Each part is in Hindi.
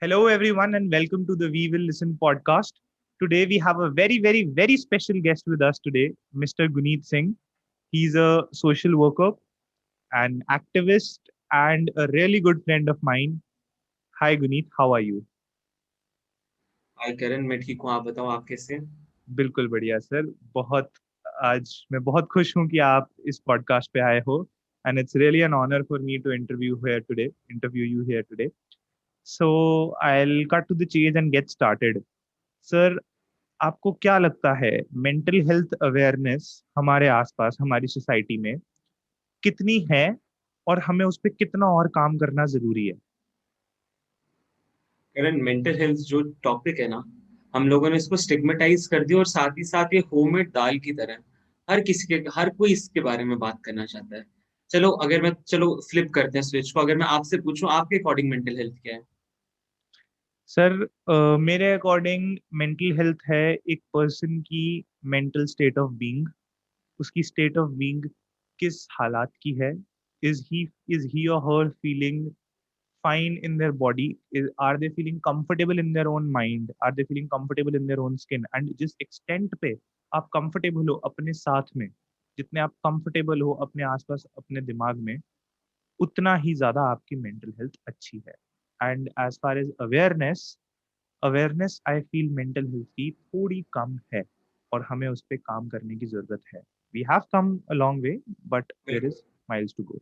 Hello, everyone, and welcome to the We Will Listen podcast. Today, we have a very, very, very special guest with us today, Mr. Guneet Singh. He's a social worker, an activist, and a really good friend of mine. Hi, Guneet. How are you? हाय करण, मैं ठीक हूँ। आप बताओ, आप कैसे हैं? बिल्कुल बढ़िया सर। बहुत आज मैं बहुत खुश हूँ कि आप इस पॉडकास्ट पे आए हो and it's really an honour for me to interview you here today. So I will cut to the chase and get started. Sir, आपको क्या लगता है मेंटल हेल्थ अवेयरनेस हमारे आसपास हमारी सोसाइटी में कितनी है और हमें उस पर कितना और काम करना जरूरी है? करण, मेंटल हेल्थ जो टॉपिक है ना, हम लोगों ने इसको स्टिग्मेटाइज कर दिया और साथ ही साथ ये होममेड दाल की तरह हर कोई इसके बारे में बात करना चाहता है। चलो फ्लिप करते हैं स्विच को। अगर मैं आपसे पूछूं, आपके अकॉर्डिंग मेंटल हेल्थ क्या है? सर, मेरे अकॉर्डिंग मेंटल हेल्थ है एक पर्सन की मेंटल स्टेट ऑफ बीइंग। उसकी स्टेट ऑफ बीइंग किस हालात की है। इज ही और हर feeling fine in their body? Are they feeling comfortable in their own mind? Are they feeling comfortable in their own skin? And जिस extent पे आप comfortable हो अपने साथ में, जितने आप comfortable हो अपने आसपास अपने दिमाग में, उतना ही ज्यादा आपकी मेंटल हेल्थ अच्छी है। And as far as awareness I feel mental health की थोड़ी कम है और हमें उस पर काम करने की जरूरत है। We have come a long way, but there बिल्कुल। Is miles to go.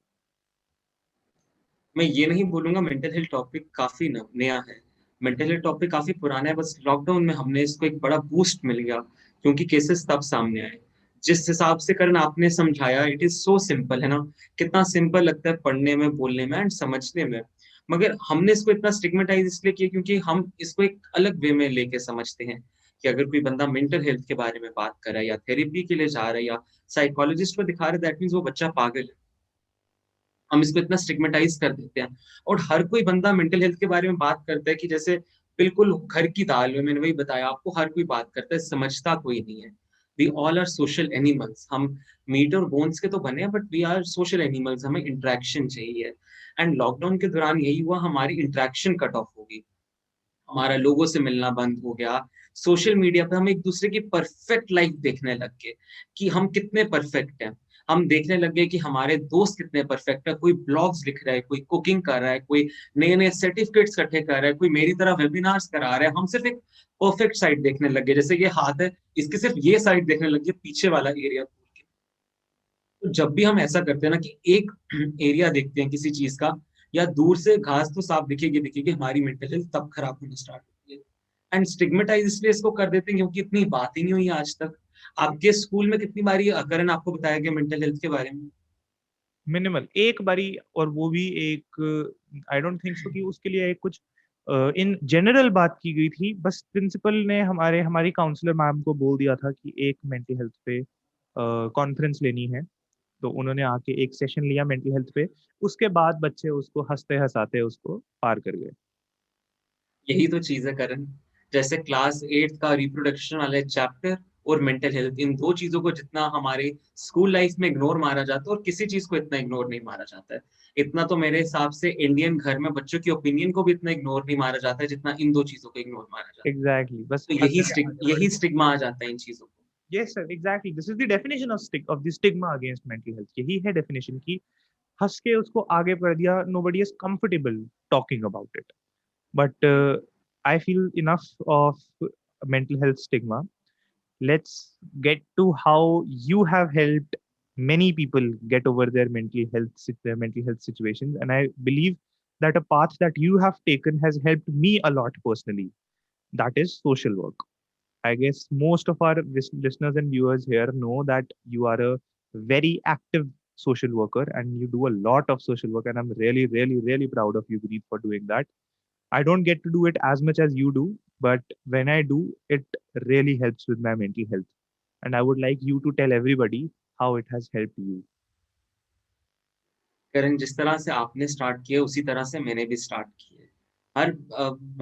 मैं ये नहीं बोलूंगा मेंटल हेल्थ टॉपिक काफी नया है। मेंटल हेल्थ टॉपिक काफी पुराना है, बस लॉकडाउन में हमने इसको एक बड़ा बूस्ट मिल गया क्योंकि केसेस तब सामने आए। जिस हिसाब से करण आपने समझाया, इट इज सो सिंपल, है ना? कितना सिंपल लगता है पढ़ने में, बोलने में एंड समझने में। मगर हमने इसको इतना स्टिग्मेटाइज इसलिए किया क्योंकि हम इसको एक अलग वे में लेके समझते हैं कि अगर कोई बंदा मेंटल हेल्थ के बारे में बात कर रहा है या थेरेपी के लिए जा रहा है या साइकोलॉजिस्ट को दिखा रहा है, दैट मीन्स वो बच्चा पागल है। हम इसको इतना स्टिग्मेटाइज कर देते हैं। और हर कोई बंदा मेंटल हेल्थ के बारे में बात करता है कि जैसे बिल्कुल घर की दाल में, मैंने वही बताया आपको, हर कोई बात करता है, समझता कोई नहीं है। We all are social animals. हम मीट और बोन्स के तो बने हैं, but we are social animals. हमें इंटरेक्शन चाहिए। एंड लॉकडाउन के दौरान यही हुआ, हमारी इंटरेक्शन कट ऑफ होगी। हमारा लोगों से मिलना बंद हो गया। सोशल मीडिया पे हम एक दूसरे की परफेक्ट लाइफ देखने लग गए कि हम कितने परफेक्ट हैं। हम देखने लग गए कि हमारे दोस्त कितने परफेक्ट है। कोई ब्लॉग्स लिख रहा है, कोई कुकिंग कर रहा है, कोई नए नए सर्टिफिकेट्स इकट्ठे कर रहा है, कोई मेरी तरह वेबिनार्स करा रहा है। हम सिर्फ एक परफेक्ट साइड देखने लग गए, जैसे ये हाथ है, इसकी सिर्फ ये साइड देखने लग गए, पीछे वाला एरिया। तो जब भी हम ऐसा करते हैं ना कि एक एरिया देखते हैं किसी चीज का, या दूर से घास तो साफ दिखेगी दिखेगी, हमारी मेंटल हेल्थ तब खराब होना स्टार्ट होती है। एंड स्टिग्मेटाइज इसलिए इसको कर देते हैं क्योंकि इतनी बात ही नहीं हुई आज तक। आपके स्कूल में कितनी बारी अकरण आपको बताया गया मेंटल हेल्थ के बारे में? मिनिमल एक बारी, और वो भी एक, आई डोंट थिंक सो कि उसके लिए एक कुछ इन जनरल बात की गई थी। बस प्रिंसिपल ने हमारी काउंसलर मैम को बोल दिया था कि एक मेंटल हेल्थ पे कॉन्फ्रेंस लेनी है। तो उन्होंने आके एक सेशन लिया मेंटल हेल्थ पे। उसके बाद बच्चे उसको हंसते हंसाते उसको पार कर गए। यही तो चीज है करण। जैसे क्लास 8 का रिप्रोडक्शन वाला चैप्टर और मेंटल हेल्थ, इन दो चीजों को जितना हमारे स्कूल लाइफ में इग्नोर मारा जाता है, और किसी चीज को इतना इग्नोर नहीं मारा जाता है। इतना तो मेरे हिसाब से इंडियन घर में बच्चों की ओपिनियन को भी इतना इग्नोर नहीं मारा जाता है जितना इन दो चीजों को इग्नोर मारा जाता है। एग्जैक्टली, बस तो हंस के आगे बढ़ यही गए। स्टिग्मा आ जाता है इन चीजों को। Yes sir, exactly, this is the definition of the stigma against mental health. यही है डेफिनेशन की हंस के उसको आगे बढ़ दिया। Nobody is comfortable talking about it. But I feel enough of mental health stigma. Let's get to how you have helped many people get over their mental health situations, and I believe that a path that you have taken has helped me a lot personally. That is social work. I guess most of our listeners and viewers here know that you are a very active social worker and you do a lot of social work, and I'm really, really, really proud of you, Guneet, for doing that. I don't get to do it as much as you do, but when I do, it really helps with my mental health. And I would like you to tell everybody how it has helped you. करण, जिस तरह से आपने स्टार्ट किया उसी तरह से मैंने भी स्टार्ट किया है। हर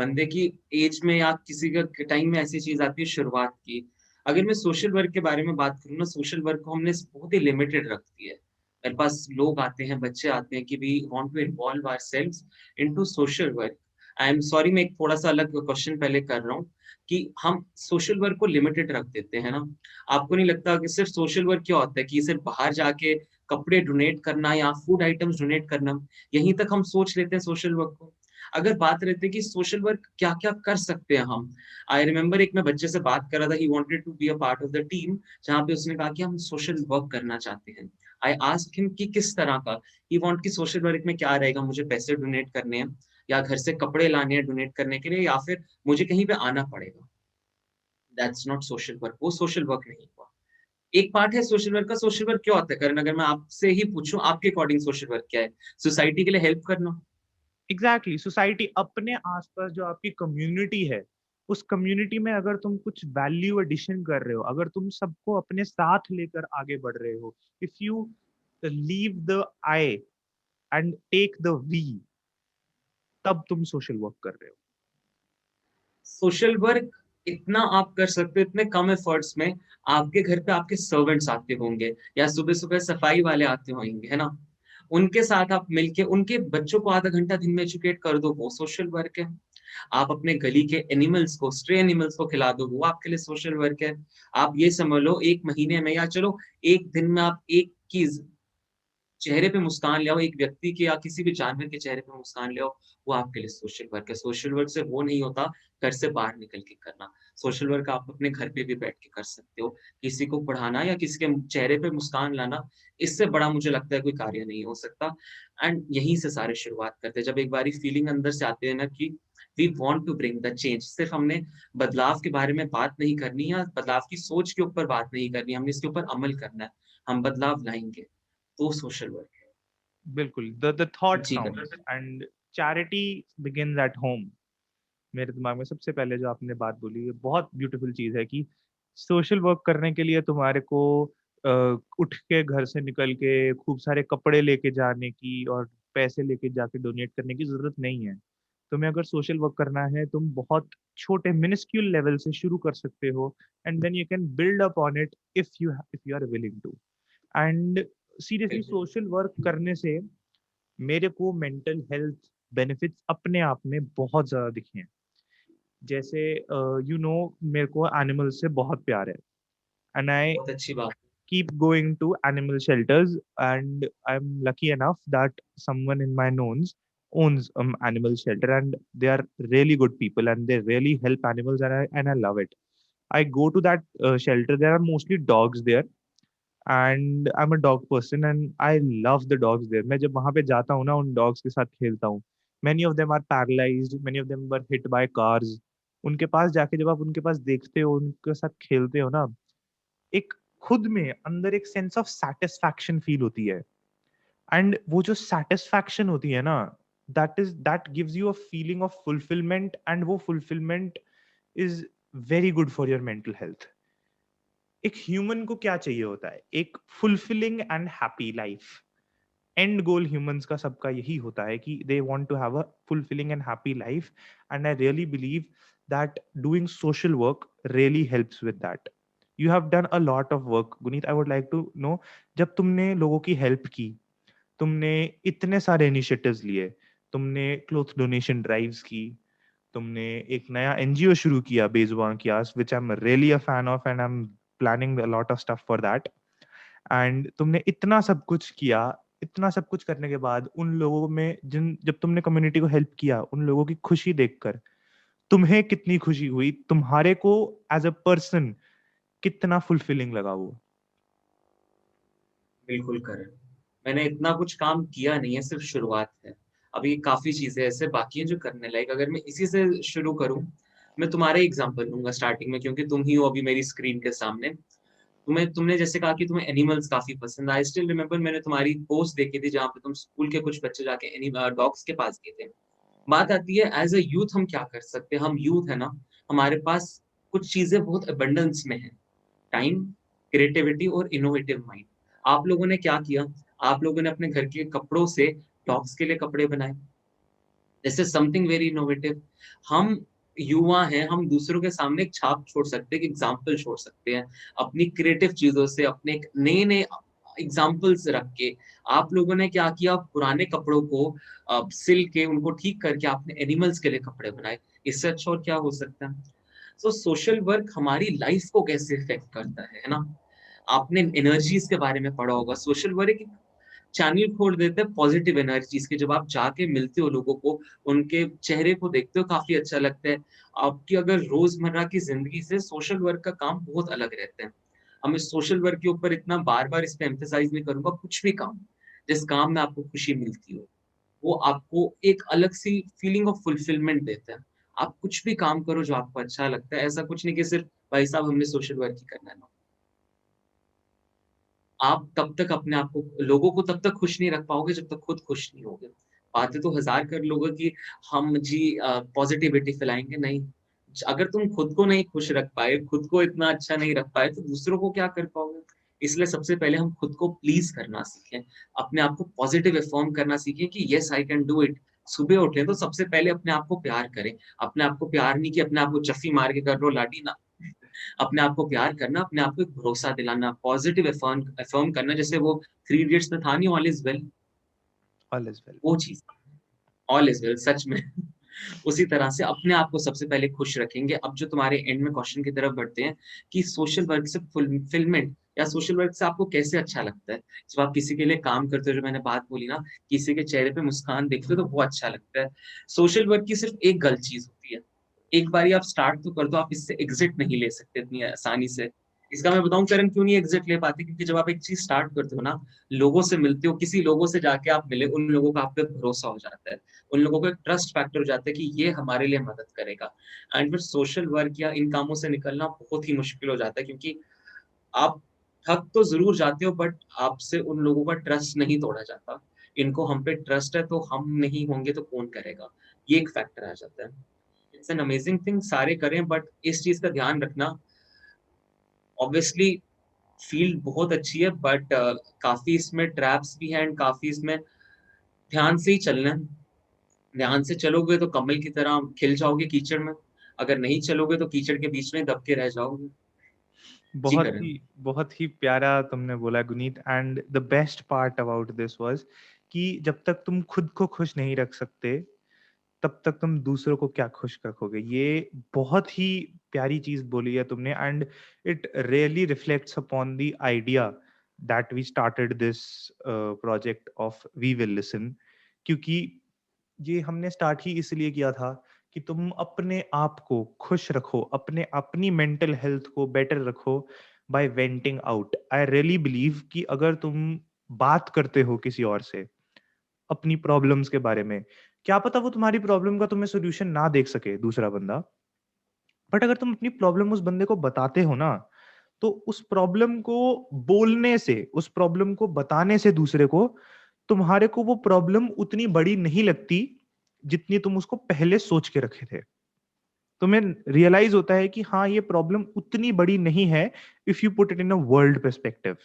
बंदे की एज में या किसी का टाइम में ऐसी चीज आती है, शुरुआत की। अगर मैं सोशल वर्क के बारे में बात करूँ ना, सोशल वर्क को हमने बहुत ही लिमिटेड रख दिया है। मेरे पास लोग आते हैं, बच्चे आते हैं कि we want to involve ourselves into social work. I am sorry, मैं एक थोड़ा सा अलग क्वेश्चन पहले कर रहा हूँ कि हम सोशल वर्क को लिमिटेड रख देते हैं ना। आपको नहीं लगता कि सिर्फ सोशल वर्क क्या होता है कि सिर्फ बाहर जाके कपड़े डोनेट करना या फूड आइटम्स डोनेट करना, यहीं तक हम सोच लेते हैं सोशल वर्क को? अगर बात रहती है कि सोशल वर्क क्या क्या कर सकते हैं हम। आई रिमेम्बर एक मैं बच्चे से बात कर रहा था, he wanted to be a part of the team, जहाँ पे उसने कहा कि हम सोशल वर्क करना चाहते हैं। आई आस्क्ड हिम कि किस तरह का, ही वांट कि सोशल वर्क में क्या रहेगा, मुझे पैसे डोनेट करने हैं या घर से कपड़े लाने हैं डोनेट करने के लिए, या फिर मुझे कहीं पे आना पड़ेगा। दैट्स नॉट सोशल वर्क, वो सोशल वर्क नहीं हुआ। एक पार्ट है सोशल वर्क का। सोशल वर्क क्या होता है करण, अगर मैं आपसे ही पूछूं आपके अकॉर्डिंग सोशल वर्क क्या है? सोसाइटी के लिए हेल्प करना। एग्जैक्टली सोसाइटी अपने आसपास जो आपकी कम्युनिटी है, उस कम्युनिटी में अगर तुम कुछ वैल्यू एडिशन कर रहे हो, अगर तुम सबको अपने साथ लेकर आगे बढ़ रहे हो, if you leave the I and take the we, तब तुम सोशल वर्क कर रहे हो। सोशल वर्क इतना आप कर सकते हो इतने कम एफर्ट्स में। आपके घर पे आपके सर्वेंट्स आते होंगे या सुबह सुबह सफाई वाले आते होंगे, है ना? उनके साथ आप मिलके उनके बच्चों को आधा घंटा दिन में एजुकेट कर दो, वो सोशल वर्क है। आप अपने गली के एनिमल्स को, स्ट्रे एनिमल्स को खिला दो, वो आपके लिए सोशल वर्क है। आप ये समझ लो एक महीने में या चलो एक दिन में आप एक की चेहरे पे मुस्कान ले आओ, एक व्यक्ति के या किसी भी जानवर के चेहरे पे मुस्कान ले आओ, वो आपके लिए सोशल वर्क है। सोशल वर्क से वो नहीं होता घर से बाहर निकल के करना। सोशल वर्क आप अपने घर पे भी बैठ के कर सकते हो। किसी को पढ़ाना या किसी के चेहरे पे मुस्कान लाना, इससे बड़ा मुझे लगता है कोई कार्य नहीं हो सकता। एंड यहीं से सारे शुरुआत करते हैं। जब एक बारी फीलिंग अंदर से आती है ना कि we want to bring the change, सिर्फ हमने बदलाव के बारे में बात नहीं करनी या बदलाव की सोच के ऊपर बात नहीं करनी, हमने इसके ऊपर अमल करना है। हम बदलाव लाएँगे, तो सोशल वर्क है। बिल्कुल, द थॉट जी, counts correct. And charity begins at home. मेरे दिमाग में सबसे पहले जो आपने बात बोली, ये बहुत ब्यूटीफुल चीज़ है कि सोशल वर्क करने के लिए तुम्हारे को अ, उठ के घर से निकल के खूब सारे कपड़े लेके जाने की और पैसे लेके जाके डोनेट करने की ज़रूरत नहीं है। तुम्हें अगर सोशल वर्क करना है, तुम बहुत छोटे मिनिस्क्यूल लेवल से शुरू कर सकते हो, and then you can build up on it if you are willing to. And seriously बिल्कुल। सोशल वर्क करने से मेरे को मेंटल हेल्थ बेनिफिट्स अपने आप में बहुत ज़्यादा दिखे हैं। जैसे मेरे को एनिमल्स से बहुत प्यार है, एंड आई बहुत अच्छी बात है। keep going to animal shelters, and I'm lucky enough that someone in my knowns owns animal shelter, and they are really good people and they really help animals, and I love it. I go to that shelter. There are mostly dogs there, and I'm a dog person and I love the dogs there. मैं जब वहाँ पे जाता हूँ ना, उन dogs के साथ खेलता हूँ। Many of them are paralyzed, many of them were hit by cars. उनके पास जाके जब आप उनके पास देखते हो, उनके साथ खेलते हो ना, एक खुद में अंदर एक सेंस ऑफ सैटिस्फैक्शन फील होती है। एंड वो जो सैटिस्फैक्शन होती है ना, that gives you a feeling of fulfilment, and वो fulfilment is very good for your mental health. एक ह्यूमन को क्या चाहिए होता है? एक fulfilling and happy life. And goal humans का सबका यही होता है कि they want to have a fulfilling and happy life, and I really believe that doing social work really helps with that. You have done a lot of work, Guneet. I would like to know, जब तुमने लोगों की हेल्प की, तुमने इतने सारे इनिशिएटिव्स लिए, तुमने क्लोथ डोनेशन ड्राइव्स की, तुमने एक नया एनजीओ शुरू किया, Bezubaan ki Aas, which I am really a fan of, and I am planning a lot of stuff for that. And तुमने इतना सब कुछ किया, इतना सब कुछ करने के बाद उन लोगों में जिन जब तुमने कम्युनिटी को हेल्प किया, उन लोगों की खुशी देखकर तुम्हें कितनी खुशी हुई, तुम्हारे को एज अ पर्सन कितना फुलफिलिंग लगा वो। बिल्कुल करेक्ट। मैंने इतना कुछ काम किया नहीं है, सिर्फ शुरुआत है। अभी काफ़ी चीज़ें ऐसे बाकी हैं जो करने लायक। अगर मैं इसी से शुरू करूँ, मैं तुम्हारा ही एग्ज़ाम्पल लूँगा स्टार्टिंग में, क्योंकि तुम ही हो अभी मेरी स्क्रीन के सामने। तुमने जैसे कहा कि तुम्हें एनिमल्स काफ़ी पसंद है। आई स्टिल रिमेंबर मैंने तुम्हारी पोस्ट देखी थी जहाँ पे तुम स्कूल के कुछ बच्चे जाके डॉग्स के पास गए थे। बात आती है एज़ अ यूथ हम क्या कर सकते हैं? हम यूथ है ना, हमारे पास कुछ चीज़ें बहुत अबंडेंस में हैं। टाइम, क्रिएटिविटी और इनोवेटिव माइंड। आप लोगों ने क्या किया? आप लोगों ने अपने घर के कपड़ों से डॉग्स के लिए कपड़े बनाए। This is something very innovative. हम युवा हैं, हम दूसरों के सामने एक छाप छोड़ सकते हैं, एक एग्ज़ाम्पल छोड़ सकते हैं। अपनी क्रिएटिव चीज़ों से, अपने एक नए-नए एग्जाम्पल्स रख के आप लोगों ने क्या किया, पुराने कपड़ों को सिल के उनको ठीक करके आपने एनिमल्स के लिए कपड़े बनाए। इससे अच्छा और क्या हो सकता है? सो सोशल वर्क हमारी लाइफ को कैसे इफेक्ट करता है ना? आपने एनर्जीज के बारे में पढ़ा होगा। सोशल वर्क एक चैनल खोल देते हैं पॉजिटिव एनर्जीज के। जब आप जाके मिलते हो लोगों को, उनके चेहरे को देखते हो, काफी अच्छा लगता है। आपकी अगर रोजमर्रा की जिंदगी से सोशल वर्क का काम बहुत अलग रहता है। हम इस सोशल वर्क के ऊपर इतना बार-बार इस पे एम्फसाइज़ नहीं करूँगा, कुछ भी काम, जिस काम में आपको खुशी मिलती हो, वो आपको एक अलग-सी फीलिंग ऑफ फुलफिलमेंट देता है। आप कुछ भी काम करो जो आपको अच्छा लगता है, ऐसा कुछ नहीं कि सिर्फ भाई साहब हमने सोशल वर्क ही करना है, नो। आप तब तक अपने आप को, लोगों को तब तक खुश नहीं रख पाओगे जब तक खुद खुश नहीं होगे। बातें तो हज़ार कर लोगे कि हम जी पॉज़िटिविटी फैलाएँगे, नहीं। अगर तुम खुद को नहीं खुश रख पाए, खुद को इतना अच्छा नहीं रख पाए, तो दूसरों को क्या कर पाओगे? इसलिए सबसे पहले हम खुद को प्लीज़ करना सीखें। अपने आप को पॉज़िटिव अफ़र्म करना सीखें कि yes I can do it. सुबह उठे तो सबसे पहले अपने आप को प्यार करें। अपने आप को प्यार नहीं कि अपने आप को जफ़ी मार के कर लो लाठी, ना। अपने आप को प्यार करना, अपने आप को एक भरोसा दिलाना, पॉज़िटिव अफ़र्म अफ़र्म करना, जैसे वो थ्री इडियट्स में था नहीं, all is well, all is well. वो चीज़, ऑल इज़ वेल सच में। उसी तरह से अपने आप को सबसे पहले खुश रखेंगे। अब जो तुम्हारे एंड में क्वेश्चन की तरफ बढ़ते हैं कि सोशल वर्क से फुलफिलमेंट या सोशल वर्क से आपको कैसे अच्छा लगता है? जब आप किसी के लिए काम करते हो, जो मैंने बात बोली ना, किसी के चेहरे पे मुस्कान देखते हो तो वो अच्छा लगता है। सोशल वर्क की सिर्फ़ एक गलत चीज़ होती है। एक बारी आप स्टार्ट तो कर दो, आप इससे एग्ज़िट नहीं ले सकते इतनी आसानी से। इसका मैं बताऊँ कारण क्यों नहीं एग्ज़िट ले पाते? क्योंकि जब आप एक चीज़ स्टार्ट करते हो ना, लोगों से मिलते हो, किसी लोगों से जाके आप मिले, उन लोगों का आप पे भरोसा हो जाता है। उन लोगों को एक ट्रस्ट फैक्टर हो जाता है कि ये हमारे लिए मदद करेगा। एंड फिर सोशल वर्क या इन कामों से निकलना बहुत ही मुश्किल हो जाता है, क्योंकि आप थक तो ज़रूर जाते हो, बट आपसे उन लोगों का ट्रस्ट नहीं तोड़ा जाता। इनको हम पे ट्रस्ट है तो हम नहीं होंगे तो कौन करेगा? ये एक फैक्टर आ जाता है। इट्स एन अमेजिंग थिंग, सारे करें, बट इस चीज़ का ध्यान रखना। ऑब्वियसली फील्ड बहुत अच्छी है, बट काफ़ी इसमें ट्रैप्स भी हैं एंड काफ़ी इसमें ध्यान से ही चलना है। ध्यान से चलोगे तो कमल की तरह खिल जाओगे कीचड़ में, अगर नहीं चलोगे तो कीचड़ के बीच में दब के रह जाओगे। जी बहुत करण। ही बहुत ही प्यारा तुमने बोला Guneet, and the best part about this was कि जब तक तुम खुद को खुश नहीं रख सकते, तब तक तुम दूसरों को क्या खुश रखोगे। ये बहुत ही प्यारी चीज बोली है तुमने, and it really reflects upon the idea that we started this project of we will listen. क्योंकि ये हमने स्टार्ट ही इसलिए किया था कि तुम अपने आप को खुश रखो, अपने अपनी मेंटल हेल्थ को बेटर रखो by venting out. I really believe कि अगर तुम बात करते हो किसी और से अपनी प्रॉब्लम्स के बारे में, क्या पता वो तुम्हारी प्रॉब्लम का तुम्हें सोल्यूशन ना देख सके दूसरा बंदा, बट अगर तुम अपनी प्रॉब्लम उस बंदे को बताते हो ना, तो उस प्रॉब्लम को बोलने से, उस प्रॉब्लम को बताने से दूसरे को, तुम्हारे को वो प्रॉब्लम उतनी बड़ी नहीं लगती जितनी तुम उसको पहले सोच के रखे थे। तुम्हें रियलाइज होता है कि हाँ, ये प्रॉब्लम उतनी बड़ी नहीं है if you put it in a world perspective.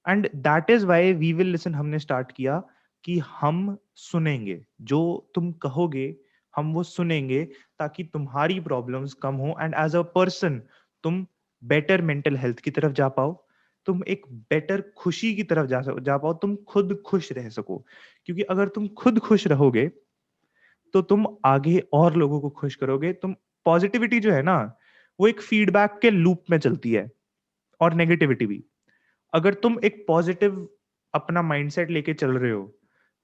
And that is why we will listen हमने स्टार्ट किया कि हम सुनेंगे, जो तुम कहोगे हम वो सुनेंगे, ताकि तुम्हारी प्रॉब्लम्स कम हो एंड एज अ पर्सन तुम बेटर मेंटल हेल्थ की तरफ जा पाओ, तुम एक बेटर खुशी की तरफ जा पाओ, तुम खुद खुश रह सको। क्योंकि अगर तुम खुद खुश रहोगे तो तुम आगे और लोगों को खुश करोगे। तुम पॉजिटिविटी जो है ना, वो एक फीडबैक के लूप में चलती है, और नेगेटिविटी भी। अगर तुम एक पॉजिटिव अपना माइंडसेट लेके चल रहे हो,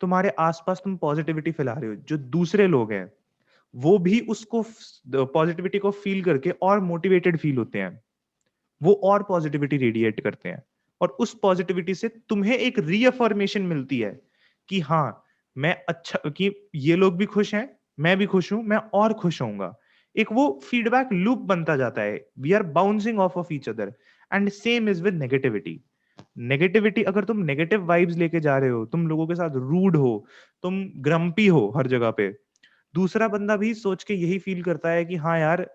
तुम्हारे आसपास तुम पॉजिटिविटी फैला रहे हो, जो दूसरे लोग हैं वो भी उसको, पॉजिटिविटी को फील करके और मोटिवेटेड फील होते हैं, वो और पॉजिटिविटी रेडिएट करते हैं, और उस पॉजिटिविटी से तुम्हें एक रीअफर्मेशन मिलती है कि हाँ, मैं अच्छा, कि ये लोग भी खुश हैं, मैं भी खुश हूं, मैं और खुश होऊंगा। एक वो फीडबैक लूप बनता जाता है, we are bouncing off each other. And same is with negativity. Negativity, अगर तुम नेगेटिव वाइब्स लेके जा रहे हो, तुम लोगों के साथ रूड हो, तुम ग्रम्पी हो हर जगह पे, दूसरा बंदा भी सोच के यही फील करता है कि हाँ यार,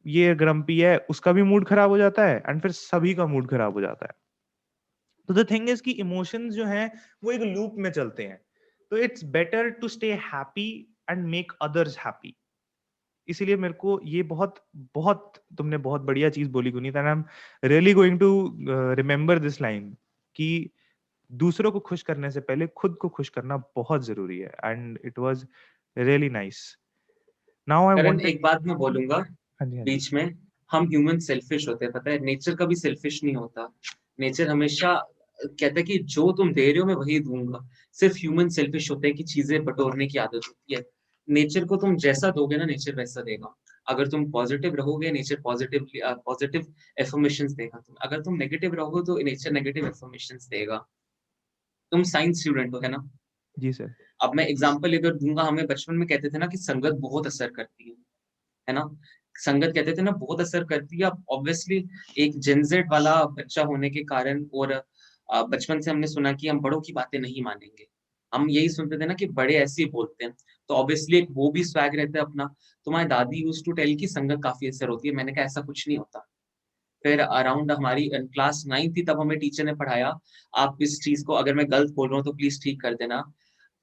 ये ग्रम्पी है, उसका भी मूड खराब हो जाता है, एंड फिर सभी का मूड खराब हो जाता है। तो द थिंग इज कि इमोशंस जो हैं वो एक लूप में चलते हैं। तो it's better to stay happy and make others happy. इसीलिए मेरे को ये बहुत बहुत तुमने बहुत बढ़िया चीज बोली Guneet, and I am really going to remember this line कि दूसरों को खुश करने से पहले खुद को खुश करना बहुत जरूरी है, and it was really nice. Now I Karan, wanted. एक बात मैं बोलूंगा हाँ जी, हाँ जी. बीच में, हम ह्यूमन सेल्फिश होते हैं, पता है? नेचर कभी सेल्फिश नहीं होता। नेचर हमेशा कहता है कि जो तुम दे रहे हो मैं वही दूंगा। सिर्फ ह्यूमन सेल्फिश होते हैं कि चीजें बटोरने की आदत होती है। नेचर को तुम जैसा दोगे ना, नेचर वैसा देगा। अगर तुम पॉजिटिव रहोगे, नेचर पॉजिटिव एफर्मेशंस देगा। तुम अगर तुम नेगेटिव रहोगे तो नेचर नेगेटिव एफर्मेशंस देगा। तुम साइंस स्टूडेंट हो, है ना? जी सर. अब मैं एग्जांपल अगर दूंगा, हमें बचपन में कहते थे ना कि संगत बहुत असर करती है ना? संगत कहते थे ना बहुत असर करती है। अब ऑब्वियसली एक जेनजेड वाला बच्चा होने के कारण, और बचपन से हमने सुना कि हम बड़ों की बातें नहीं मानेंगे। हम यही सुनते थे ना कि बड़े ऐसे ही बोलते हैं। तो ऑब्वियसली एक वो भी स्वैग रहता है अपना। तुम्हारी दादी यूज्ड टू टेल कि संगत काफी असर होती है। मैंने कहा ऐसा कुछ नहीं होता। फिर अराउंड हमारी क्लास 9 थी, तब हमें टीचर ने पढ़ाया। आप इस चीज को, अगर मैं गलत बोल रहा हूँ तो प्लीज ठीक कर देना।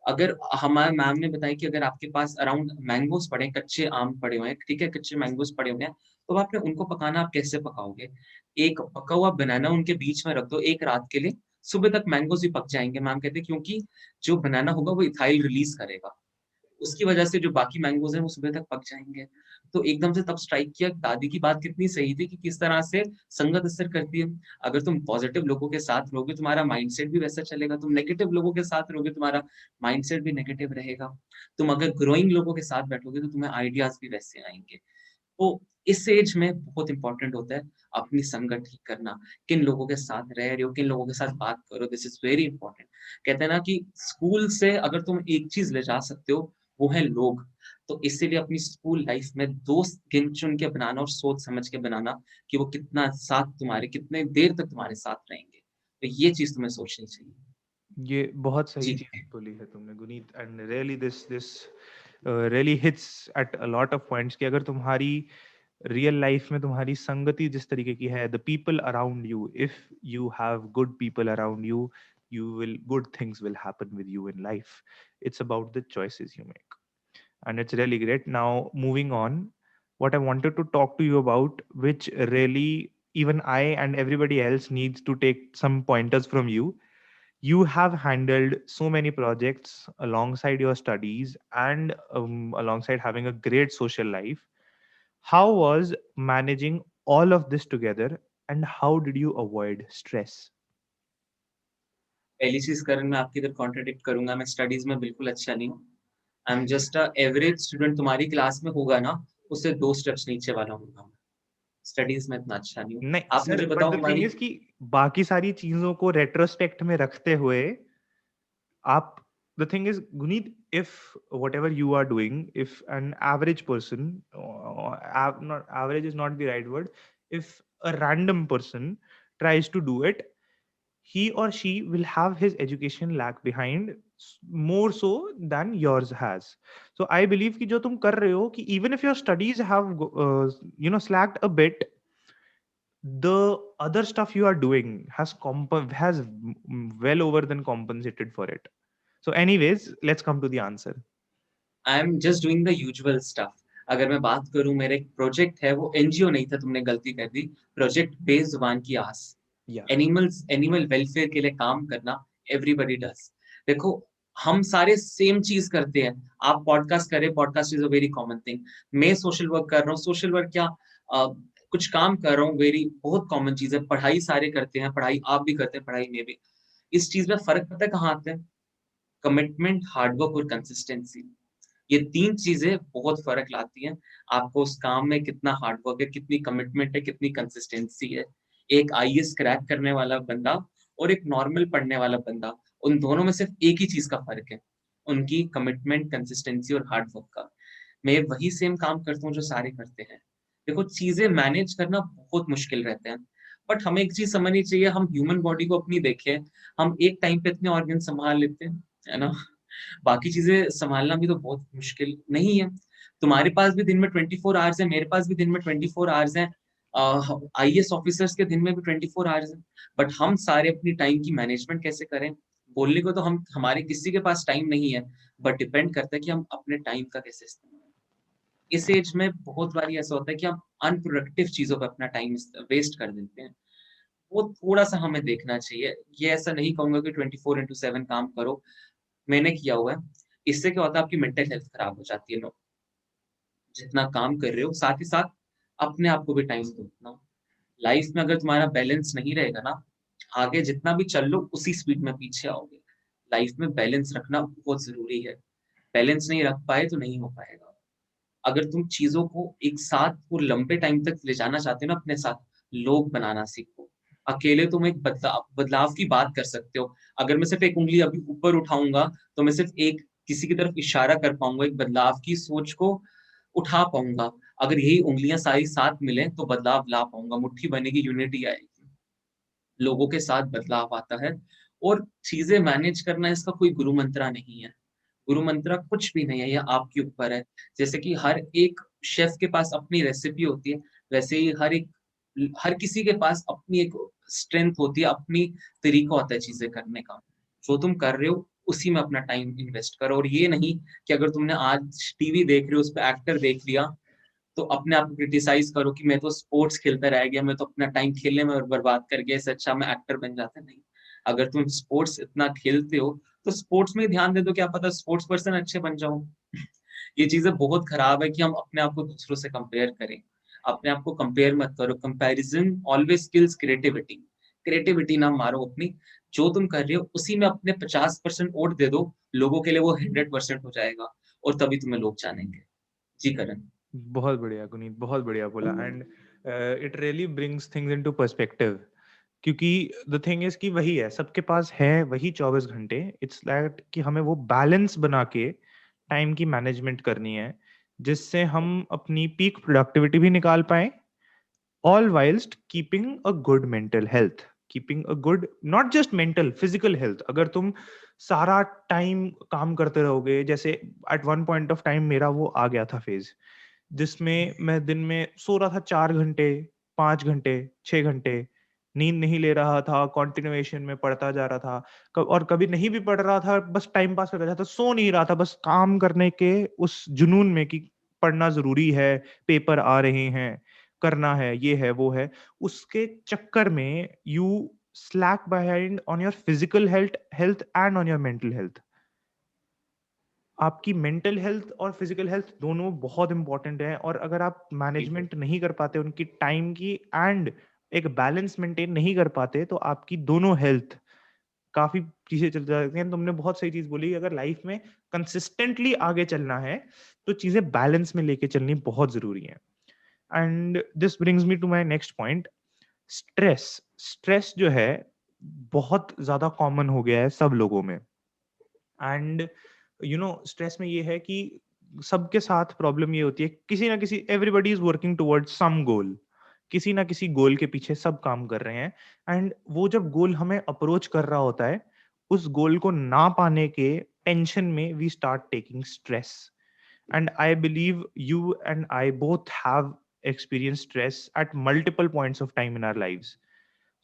अगर हमारे मैम ने बताया कि अगर आपके पास अराउंड मैंगोस पड़े, कच्चे आम पड़े हुए हैं, ठीक है, कच्चे मैंगोस पड़े हुए हैं, तो आपने उनको पकाना, आप कैसे पकाओगे? एक पका हुआ बनाना उनके बीच में रख दो एक रात के लिए, सुबह तक मैंगोस भी पक जाएंगे। मैम कहते हैं क्योंकि जो बनाना होगा वो इथाइल रिलीज करेगा, उसकी वजह से जो बाकी मैंगोज हैं वो सुबह तक पक जाएंगे। तो एकदम से तब स्ट्राइक किया, दादी की बात कितनी सही थी कि किस तरह से संगत असर करती है। अगर तुम पॉजिटिव लोगों के साथ रहोगे, तुम्हारा माइंडसेट भी वैसा चलेगा। तुम नेगेटिव लोगों के साथ रहोगे, तुम्हारा माइंडसेट भी नेगेटिव रहेगा। तुम अगर ग्रोइंग लोगों के साथ बैठोगे तो तुम्हें आइडियाज भी वैसे आएंगे। तो इस एज में बहुत इंपॉर्टेंट होता है अपनी संगत ठीक करना। किन लोगों के साथ रह रहे हो, किन लोगों के साथ बात करो, दिस इज वेरी इंपॉर्टेंट। कहते हैं ना कि स्कूल से अगर तुम एक चीज ले जा सकते हो, वो है लोग। तो इसीलिए अपनी स्कूल लाइफ में दोस्त गिन चुन के बनाना और सोच समझ के बनाना कि वो कितना साथ तुम्हारे, कितने देर तक तुम्हारे साथ रहेंगे। तो ये चीज तुम्हें सोचनी चाहिए। ये बहुत सही जी। चीज बोली है तुमने Guneet, and really this this really hits at a lot of points कि अगर तुम्हारी रियल लाइफ में तुम्हारी संगति जिस तरीके की है, the people around you, if you have good people around you, you will good things will happen with you in life. It's about the choices you make, and it's really great. Now moving on, what I wanted to talk to you about, which really even I and everybody else needs to take some pointers from you. You have handled so many projects alongside your studies and alongside having a great social life. How was managing all of this together, and how did you avoid stress? पहली चीज करण, मैं आपकी इधर कॉन्ट्रडिक्ट करूंगा। मैं स्टडीज में बिल्कुल अच्छा नहीं हूँ। I am just a average student. तुम्हारी क्लास में होगा ना, उससे 2 स्टेप्स नीचे वाला होगा। स्टडीज में इतना अच्छा नहीं हूँ। नहीं आप सर, मुझे बट बताओ द थिंग हमारी। इज कि बाकी सारी चीजों को रेट्रोस्पेक्ट में रखते हुए आप, the thing is Guneet, if whatever you are doing, if an average person, not average is not the right word, if a random person tries to do it, he or she will have his education lag behind, more so than yours has. So I believe कि जो तुम कर रहे हो, कि even if your studies have slacked a bit, the other stuff you are doing has well over than compensated for it. So anyways, let's come to the answer. I am just doing the usual stuff. अगर मैं बात करूं, मेरा एक प्रोजेक्ट है, वो एनजीओ नहीं था, तुमने गलती कर दी। प्रोजेक्ट बेजुबान की आस, Yeah. एनिमल वेलफेयर के लिए काम करना। Everybody does. देखो, हम सारे सेम चीज करते हैं। आप पॉडकास्ट कर रहे हैं, podcast is a very common thing. मैं सोशल वर्क कर रहा हूँ, सोशल वर्क क्या, अ, कुछ काम कर रहा हूँ, वेरी बहुत कॉमन चीज है। पढ़ाई सारे करते हैं, पढ़ाई आप भी करते हैं, पढ़ाई में भी। इस चीज में फर्क पता है कहाँ आता है? कमिटमेंट, हार्डवर्क और कंसिस्टेंसी। ये 3 चीजें बहुत फ़र्क लाती हैं। आपको उस काम में कितना हार्ड वर्क है, कितनी कमिटमेंट है, कितनी कंसिस्टेंसी है। एक आईएएस क्रैक करने वाला बंदा और एक नॉर्मल पढ़ने वाला बंदा, उन दोनों में सिर्फ एक ही चीज़ का फ़र्क है, उनकी कमिटमेंट, कंसिस्टेंसी और हार्ड वर्क का। मैं वही सेम काम करता हूँ जो सारे करते हैं। देखो, चीज़ें मैनेज करना बहुत मुश्किल रहता है, बट हमें एक चीज़ समझनी चाहिए, हम ह्यूमन बॉडी को अपनी देखें, हम एक टाइम पे इतने ऑर्गन सँभाल लेते हैं, है ना? बाकी चीज़ें सँभालना भी तो बहुत मुश्किल नहीं है। तुम्हारे पास भी दिन में 24 आवर्स हैं, मेरे पास भी दिन में 24 आवर्स हैं। आईएएस ऑफिसर्स के दिन में भी 24 आवर्स हैं। बट हम सारे अपनी टाइम की मैनेजमेंट कैसे करें? बोलने को तो हम हमारे किसी के पास टाइम नहीं है, बट डिपेंड करता है कि हम अपने टाइम का कैसे इस्तेमाल। इस एज में बहुत बारी ऐसा होता है कि हम अनप्रोडक्टिव चीज़ों पे अपना टाइम वेस्ट कर देते हैं। वो थोड़ा-सा हमें देखना चाहिए। ये ऐसा नहीं कहूँगा कि 24/7 काम करो, मैंने किया हुआ है। इससे क्या होता है आपकी मेंटल हेल्थ खराब हो जाती है। नो जितना काम कर रहे हो, साथ ही साथ अपने आप को भी टाइम दो ना। लाइफ में अगर तुम्हारा बैलेंस नहीं रहेगा ना, आगे जितना भी चल लो उसी स्पीड में पीछे आओगे। लाइफ में बैलेंस रखना बहुत ज़रूरी है। बैलेंस नहीं रख पाए तो नहीं हो पाएगा। अगर तुम चीज़ों को एक साथ और लंबे टाइम तक ले जाना चाहते हो ना अपने साथ, लोग बनाना सीखो। अकेले तुम एक बदलाव बदलाव की बात कर सकते हो। अगर मैं सिर्फ़ एक उँगली अभी ऊपर उठाऊँगा, तो मैं सिर्फ़ एक किसी की तरफ इशारा कर पाऊँगा, एक बदलाव की सोच को उठा पाऊँगा। अगर यही उँगलियाँ सारी साथ मिलें, तो बदलाव ला पाऊँगा, मुट्ठी बनेगी, यूनिटी आएगी। लोगों के साथ बदलाव आता है और चीज़ें मैनेज करना इसका कोई गुरु मंत्रा नहीं है। गुरु मंत्र कुछ भी नहीं है, ये आपके ऊपर है। जैसे कि हर एक शेफ़ के पास अपनी रेसिपी होती है, वैसे ही हर किसी के पास अपनी एक स्ट्रेंथ होती है, अपनी तरीका होता है चीज़ें करने का। जो तुम कर रहे हो, उसी में अपना टाइम इन्वेस्ट करो और ये नहीं कि अगर तुमने आज टीवी देख रहे हो, उसपे एक्टर देख लिया, तो अपने आप को क्रिटिसाइज़ करो कि मैं तो स्पोर्ट्स खेलता रह गया, मैं तो अपना टाइम खेलने में बर्बाद कर गया, इससे अच्छा मैं एक्टर बन जाता। नहीं, अगर तुम स्पोर्ट्स इतना खेलते हो, तो स्पोर्ट्स में ही ध्यान दे दो, क्या पता स्पोर्ट्स पर्सन अच्छे बन जाओ। ये चीज़ें बहुत खराब है कि हम अपने आप को दूसरों से कंपेयर करें। अपने आप को कंपेयर मत करो, comparison always kills creativity. Creativity ना मारो अपनी, जो तुम कर रहे हो उसी में अपने 50% वोट दे दो, लोगों के लिए वो 100% हो जाएगा और तभी तुम्हें लोग जानेंगे। जी, करण। बहुत बढ़िया गुनीत, बहुत बढ़िया बोला and it really brings things into perspective क्योंकि द थिंग इज़ कि वही है, सबके पास है वही 24 घंटे। इट्स दैट कि हमें वो बैलेंस बना के टाइम की मैनेजमेंट करनी है, जिससे हम अपनी पीक प्रोडक्टिविटी भी निकाल पाएँ, all whilst keeping a good mental health, keeping a good not just mental, physical health. अगर तुम सारा टाइम काम करते रहोगे, जैसे at one point of time मेरा वो आ गया था फेज़, जिसमें मैं दिन में सो रहा था 4 घंटे, 5 घंटे, 6 घंटे, नींद नहीं ले रहा था, कंटिन्यूएशन में पढ़ता जा रहा था। क और कभी नहीं भी पढ़ रहा था, बस टाइम पास करता था, सो नहीं रहा था, बस काम करने के उस जुनून में कि पढ़ना ज़रूरी है, पेपर आ रहे हैं, करना है, ये है, वो है। उसके चक्कर में you slack behind on your physical health and on your mental health. आपकी मेंटल हेल्थ और फिजिकल हेल्थ दोनों बहुत इंपॉर्टेंट है और अगर आप बिल्कुल। मैनेजमेंट नहीं कर पाते उनकी टाइम की एंड एक बैलेंस मेंटेन नहीं कर पाते तो आपकी दोनों हेल्थ काफी पीछे चल जाती हैं। तुमने बहुत सही चीज बोली, अगर लाइफ में कंसिस्टेंटली आगे चलना है तो चीजें बैलेंस में लेके चलनी बहुत जरूरी है। And this brings me to my next point, stress. Stress जो है बहुत ज्यादा कॉमन हो गया है सब लोगों में एंड स्ट्रेस में ये है कि सबके साथ प्रॉब्लम ये होती है, किसी ना किसी everybody is working towards some goal, किसी ना किसी गोल के पीछे सब काम कर रहे हैं एंड वो जब गोल हमें अप्रोच कर रहा होता है, उस गोल को ना पाने के टेंशन में we start taking stress and I believe you and I both have experienced stress at multiple points of time in our lives.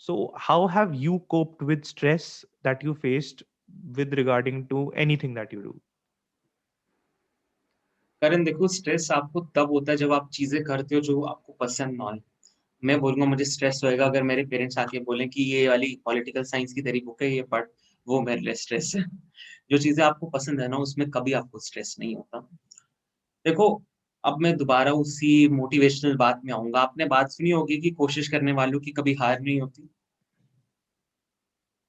So how have you coped with stress that you faced with regarding to anything that you do? करण देखो, स्ट्रेस आपको तब होता है जब आप चीज़ें करते हो जो आपको पसंद ना आए। मैं बोलूँगा मुझे स्ट्रेस होएगा अगर मेरे पेरेंट्स आके बोलें कि ये वाली पॉलिटिकल साइंस की तेरी बुक है, ये पढ़, वो मेरे लिए स्ट्रेस है। जो चीज़ें आपको पसंद है ना, उसमें कभी आपको स्ट्रेस नहीं होता। देखो, अब मैं दोबारा उसी मोटिवेशनल बात में आऊँगा। आपने बात सुनी होगी कि कोशिश करने वालों की कभी हार नहीं होती,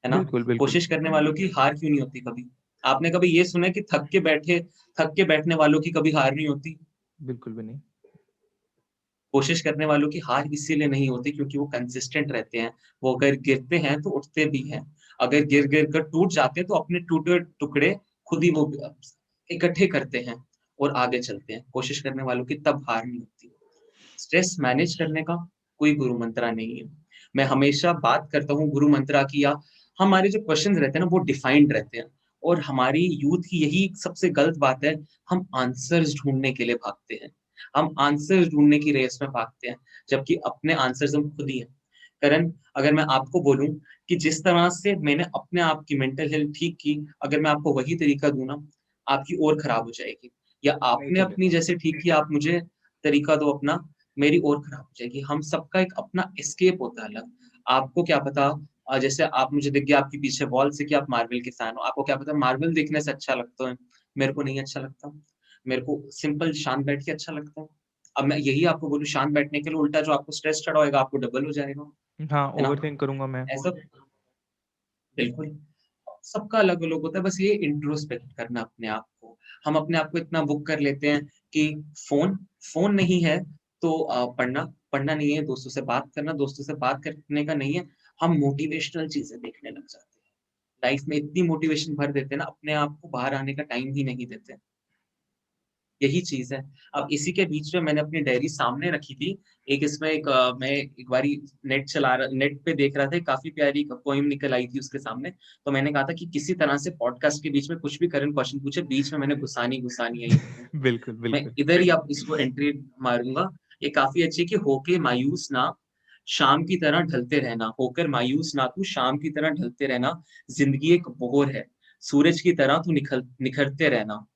है ना? बिल्कुल, बिल्कुल। कोशिश करने वालों की हार क्यों नहीं होती कभी? आपने कभी ये सुना है कि थक के बैठने वालों की कभी हार नहीं होती? बिल्कुल भी नहीं। कोशिश करने वालों की हार इसीलिए नहीं होती क्योंकि वो कंसिस्टेंट रहते हैं। वो अगर गिरते हैं तो उठते भी हैं। अगर गिर-गिर कर टूट जाते हैं तो अपने टूटे हुए टुकड़े खुद ही वो इकट्ठे करते हैं और आगे चलते हैं। कोशिश करने वालों की तब हार नहीं होती। स्ट्रेस मैनेज करने का कोई गुरु मंत्रा नहीं है। मैं हमेशा बात करता हूँ गुरु मंत्रा की, या हमारे जो क्वेश्चन्स रहते हैं ना वो डिफाइंड रहते हैं और हमारी यूथ की यही सबसे गलत बात है, हम आंसर्स ढूँढने के लिए भागते हैं। हम आंसर्स ढूँढने की रेस में भागते हैं, जबकि अपने आंसर्स हम खुद ही हैं। करण, अगर मैं आपको बोलूँ कि जिस तरह से मैंने अपने आप की मेंटल हेल्थ ठीक की, अगर मैं आपको वही तरीका दूँ ना, आपकी और खराब हो जाएगी। या नहीं आपने अपनी चलेगा। जैसे ठीक किया, आप मुझे तरीका दो अपना, मेरी और खराब हो जाएगी। हम सबका एक अपना एस्केप होता है अलग। आपको क्या पता, जैसे आप मुझे दिख गया आपके पीछे वॉल से कि आप मार्वल के फैन हो, आपको क्या पता मार्वल देखने से अच्छा लगता है, मेरे को नहीं अच्छा लगता, मेरे को सिंपल शांत बैठ के अच्छा लगता है। अब मैं यही आपको बोलूँ शांत बैठने के लिए, उल्टा जो आपको स्ट्रेस चढ़ा होएगा आपको डबल हो जाएगा, हाँ, है ना? ओवरथिंक करूँगा मैं। ऐसा बिल्कुल, सबका अलग-अलग होता है, बस ये इंट्रोस्पेक्ट करना अपने आप को। हम अपने आप को इतना बुक कर लेते हैं कि फ़ोन फ़ोन नहीं है तो पढ़ना, पढ़ना नहीं है, दोस्तों से बात करना, दोस्तों से बात करने का नहीं है, हम मोटिवेशनल चीज़ें देखने लग जाते हैं। लाइफ़ में इतनी मोटिवेशन भर देते हैं ना, अपने आप को बाहर आने का टाइम ही नहीं देते। यही चीज़ है। अब इसी के बीच में मैंने अपनी डायरी सामने रखी थी। एक इसमें मैं एक बारी नेट पे देख रहा था, काफ़ी प्यारी एक पोएम निकल आई थी उसके सामने। तो मैंने कहा था कि किसी तरह से पॉडकास्ट के बीच में कुछ भी करंट क्वेश्चन पूछे, बीच में मैंने घुसानी है ये पोएम। बिल्कुल, मैं बिल्कुल। इधर ही अब इसको एंट्री मारूँगा। ये काफ़ी अच्छी है कि होके मायूस ना, शाम की तरह ढलते रहना, होकर मायूस ना तू शाम की तरह ढलते रहना, ज़िंदगी एक बोर है, सूरज की तरह तू निखरते रहना।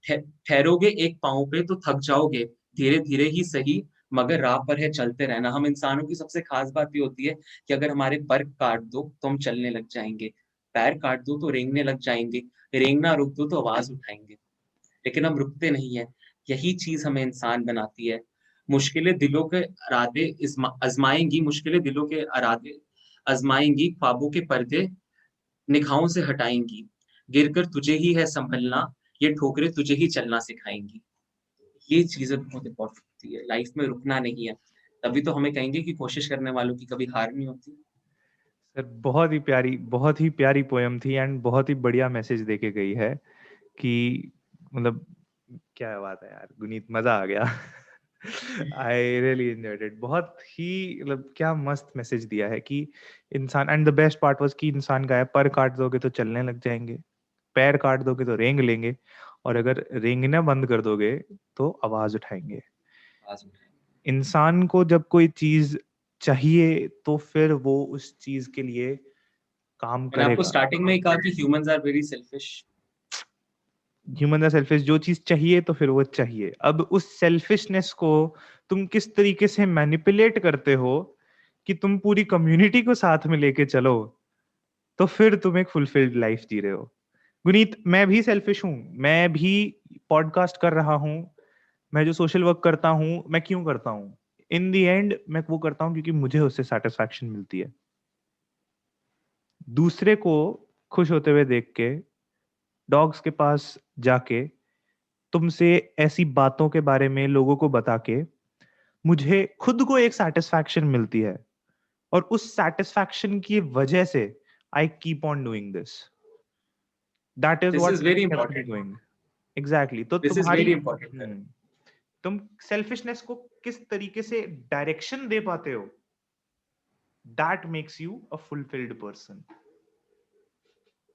ठ ठहरोगे एक पाँव पे तो थक जाओगे, धीरे-धीरे ही सही मगर राह पर है चलते रहना। हम इंसानों की सबसे ख़ास बात ये होती है कि अगर हमारे पर काट दो तो हम चलने लग जाएँगे, पैर काट दो तो रेंगने लग जाएँगे, रेंगना रोक दो तो आवाज़ उठाएँगे। लेकिन हम रुकते नहीं हैं, यही चीज़ हमें इंसान बनाती है। मुश्किलें दिलों के इरादे आज़माएँगी, मुश्किलें दिलों के इरादे आज़माएँगी, ख्वाबों के पर्दे निगाहों से हटाएँगी, गिरकर तुझे ही है सँभलना, ये ठोकरें तुझे ही चलना सिखाएँगी। ये चीज़ें बहुत इम्पोर्टेंट होती है, लाइफ़ में रुकना नहीं है, तभी तो हमें कहेंगे कि कोशिश करने वालों की कभी हार नहीं होती। सर, बहुत ही प्यारी पोएम थी एंड बहुत ही बढ़िया मैसेज देके गई है कि मतलब क्या बात है यार, गुनीत मज़ा आ गया। I really enjoyed it. बहुत ही मतलब क्या मस्त मैसेज दिया है कि इंसान and the best part was कि इंसान का है पर काट दोगे तो चलने लग जाएँगे, पैर काट दोगे तो रेंग लेंगे और अगर रेंगना बंद कर दोगे तो आवाज़ उठाएँगे। आवाज़ उठाएँ। इंसान को जब कोई चीज़ चाहिए तो फिर वो उस चीज़ के लिए काम मैंने आपको करेगा। स्टार्टिंग में ही कहा कि humans are very selfish. Human the selfish, जो चीज़ चाहिए तो फिर वो चाहिए। अब उस सेल्फिशनेस को तुम किस तरीके से मैनिपुलेट करते हो कि तुम पूरी कम्युनिटी को साथ में लेके चलो, तो फिर तुम एक फुलफिल्ड लाइफ जी रहे हो। गुनीत, मैं भी सेल्फिश हूँ, मैं भी पॉडकास्ट कर रहा हूँ, मैं जो सोशल वर्क करता हूँ, मैं क्यों करता हूँ? इन द एंड मैं वो करता हूँ क्योंकि मुझे उससे सैटिस्फैक्शन मिलती है। दूसरे को खुश होते हुए देख के, डॉग्स के पास जाके, तुमसे ऐसी बातों के बारे में लोगों को बता के, मुझे खुद को एक सैटिस्फैक्शन मिलती है और उस सैटिस्फैक्शन की वजह से I keep on doing this. That is this what is very kept me important, going. Exactly, तो दिस इज़ तुम्हारी वेरी इम्पोर्टेंट। तुम सेल्फिशनेस को किस तरीके से डायरेक्शन दे पाते हो, that makes you a fulfilled person.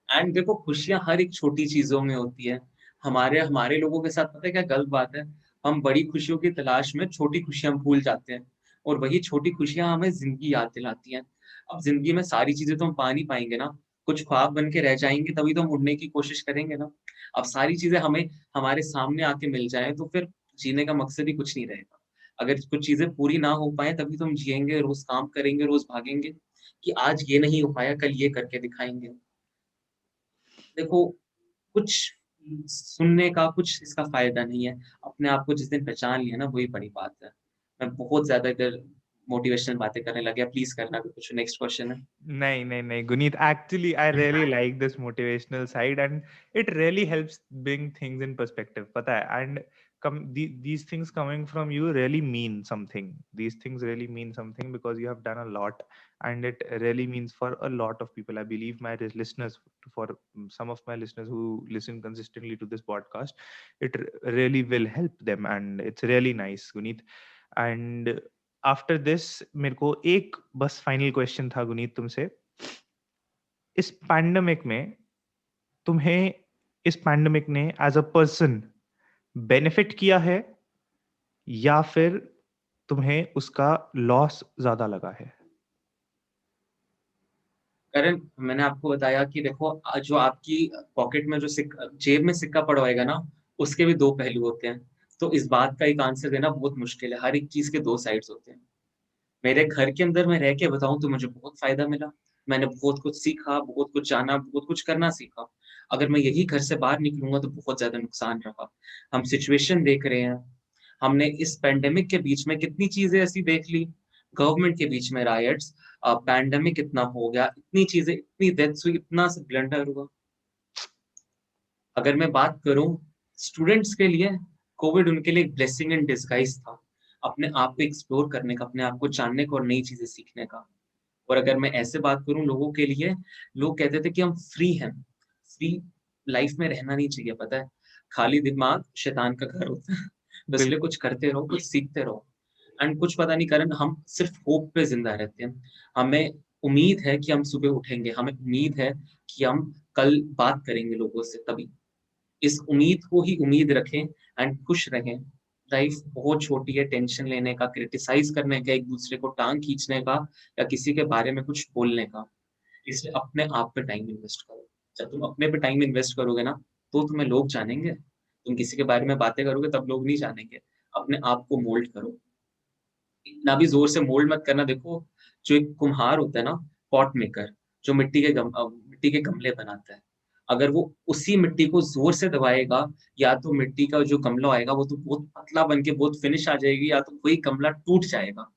And देखो खुशियाँ हर एक छोटी चीज़ों में होती है। हमारे हमारे लोगों के साथ पता है क्या गलत बात है? हम बड़ी खुशियों की तलाश में छोटी खुशियाँ भूल जाते हैं और वही छोटी खुशियाँ हमें ज़िंदगी याद दिलाती हैं। अब ज़िंदगी में सारी चीज़ें तो हम पा नहीं पाएँगे ना, कुछ ख्वाब बन के रह जाएँगे तभी तो हम उड़ने की कोशिश करेंगे ना। अब सारी चीज़ें हमें हमारे सामने आके मिल जाएँ तो फिर जीने का मकसद ही कुछ नहीं रहेगा। अगर कुछ चीज़ें पूरी ना हो पाएँ तभी तो हम जिएँगे, रोज़ काम करेंगे, रोज़ भागेंगे कि आज ये नहीं हो पाया, कल ये करके दिखाएँगे। देखो, कुछ सुनने का कुछ इसका फ़ायदा नहीं है। अपने आप को जिस दिन पहचान लिया ना, वही बड़ी बात है। मैं बहुत ज़्यादा इधर मोटिवेशनल बातें करने लग गया, प्लीज़ करना अगर कुछ नेक्स्ट क्वेश्चन है। नहीं, नहीं, नहीं, Guneet, actually, I really like this motivational side and it really helps bring things in perspective, पता है? And these things coming from you really mean something. These things really mean something because you have done a lot and it really means for a lot of people. I believe my listeners, for some of my listeners who listen consistently to this podcast, it really will help them and it's really nice, Guneet. And after this मेरे को एक बस फाइनल क्वेश्चन था गुनीत तुमसे। इस पैंडेमिक में तुम्हें इस पैंडेमिक ने एज अ पर्सन बेनिफिट किया है या फिर तुम्हें उसका लॉस ज्यादा लगा है? करण, मैंने आपको बताया कि देखो जो आपकी पॉकेट में जो जेब में सिक्का पड़ा होएगा ना, उसके भी 2 पहलू होते हैं। तो इस बात का एक आंसर देना बहुत मुश्किल है। हर एक चीज़ के 2 साइड्स होते हैं। मेरे घर के अंदर मैं रह के बताऊँ तो मुझे बहुत फ़ायदा मिला। मैंने बहुत कुछ सीखा, बहुत कुछ जाना, बहुत कुछ करना सीखा। अगर मैं यही घर से बाहर निकलूँगा तो बहुत ज़्यादा नुकसान रहा। हम सिचुएशन देख रहे हैं, हमने इस पैंडेमिक के बीच में कितनी चीज़ें ऐसी देख ली, गवर्नमेंट के बीच में रायट्स, पैंडेमिक इतना हो गया, इतनी चीज़ें, इतनी डेथ्स हुई, इतना स ब्लंडर हुआ। अगर मैं बात करूँ स्टूडेंट्स के लिए, कोविड उनके लिए एक ब्लेसिंग इन डिस्गाइज़ था। अपने आप को एक्सप्लोर करने का, अपने आप को जानने का और नई चीज़ें सीखने का। और अगर मैं ऐसे बात करूँ लोगों के लिए, लोग कहते थे कि हम फ्री हैं। फ्री लाइफ़ में रहना नहीं चाहिए, पता है? खाली दिमाग शैतान का घर होता है। तो इसलिए बिल्कुल, कुछ करते रहो, कुछ सीखते रहो। एंड कुछ पता नहीं कारण हम सिर्फ़ होप पे ज़िंदा रहते हैं। हमें उम्मीद है कि हम सुबह उठेंगे, हमें उम्मीद है कि हम कल बात करेंगे लोगों से तभी। इस उम्मीद को ही उम्मीद रखें एंड खुश रहें। लाइफ बहुत छोटी है टेंशन लेने का, क्रिटिसाइज़ करने का, एक-दूसरे को टाँग खींचने का या किसी के बारे में कुछ बोलने का। इसलिए अपने आप पे टाइम इन्वेस्ट करो। जब तुम अपने पे टाइम इन्वेस्ट करोगे ना, तो तुम्हें लोग जानेंगे। तुम किसी के बारे में बातें करोगे तब लोग नहीं जानेंगे। अपने आप को मोल्ड करो। इतना भी ज़ोर से मोल्ड मत करना देखो, जो एक कुम्हार होता है ना, पॉट मेकर, जो मिट्टी के गमले बनाता है। अगर वो उसी मिट्टी को ज़ोर से दबाएगा, या तो मिट्टी का जो गमला आएगा वो तो बहुत पतला बन के बहुत फिनिश आ जाएगी या तो वही गमला टूट जाएगा।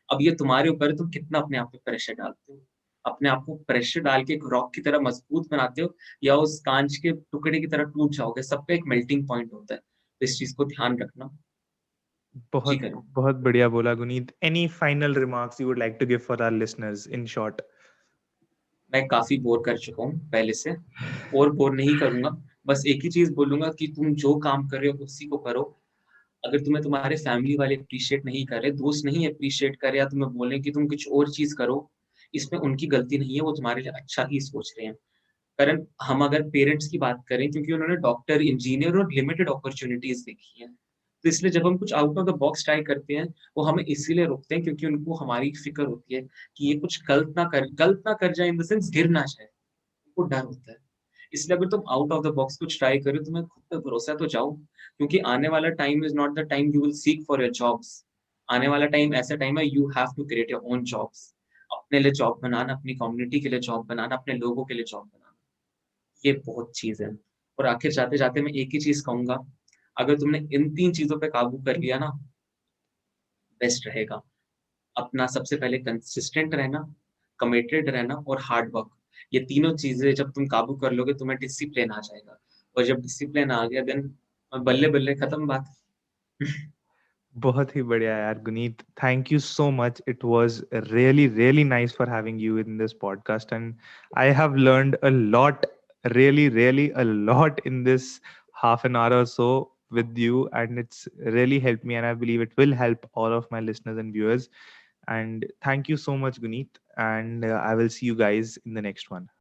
अब ये तुम्हारे ऊपर है तुम कितना अपने आप पे प्रेशर डालते हो। अपने आप को प्रेशर डाल के एक रॉक की तरह मजबूत बनाते हो या उस काँच के टुकड़े की तरह टूट जाओगे। सबका एक मेल्टिंग पॉइंट होता है। तो इस चीज़ को ध्यान रखना। जी, बहुत करो। बहुत बढ़िया बोला Guneet. Any final remarks you would like to give for our listeners in short? मैं काफ़ी बोर कर चुका हूँ पहले से, और बोर नहीं करूँगा। बस एक ही चीज़ बोलूँगा कि तुम जो काम कर रहे हो उसी को करो। अगर तुम्हें तुम्हारे फैमिली वाले एप्रिशिएट नहीं कर रहे, दोस्त नहीं एप्रिशिएट कर रहे या तुम्हें बोले कि तुम कुछ और चीज़ करो, इसमें उनकी गलती नहीं है, वो तुम्हारे लिए अच्छा ही सोच रहे हैं। कारण हम अगर पेरेंट्स की बात करें क्योंकि उन्होंने डॉक्टर, इंजीनियर और लिमिटेड अपॉर्च्युनिटीज़ देखी हैं। तो इसलिए जब हम कुछ out of the box try करते हैं, वो हमें इसीलिए रोकते हैं क्योंकि उनको हमारी फ़िक्र होती है कि ये कुछ गलत ना कर जाए इन द सेंस गिर ना जाए। उनको डर होता है। इसलिए अगर तुम आउट ऑफ द बॉक्स कुछ ट्राई करो, तुम्हें खुद पे भरोसा है तो जाओ, क्योंकि आने वाला time is not the time you will seek for your jobs. आने वाला टाइम ऐसा टाइम है you have to create your own jobs. अपने लिए जॉब बनाना, अपनी कम्युनिटी के लिए जॉब बनाना, अपने लोगों के लिए जॉब बनाना। ये बहुत चीज़ है। और आखिर जाते-जाते मैं एक ही चीज़ कहूँगा, अगर तुमने इन 3 चीज़ों पे काबू कर लिया ना, बेस्ट रहेगा। अपना सबसे पहले कंसिस्टेंट रहना, कमिटेड रहना और हार्ड वर्क। ये तीनों चीज़ें जब तुम काबू कर लोगे, तुम्हें डिसिप्लिन आ जाएगा और जब डिसिप्लिन आ गया देन बल्ले-बल्ले खत्म बात। बहुत ही बढ़िया यार Guneet. Thank you so much. It was really really nice for having you in this podcast, and I have learned a lot, really a lot in this half an hour or so with you, and it's really helped me, and I believe it will help all of my listeners and viewers. And thank you so much, Guneet, and I will see you guys in the next one.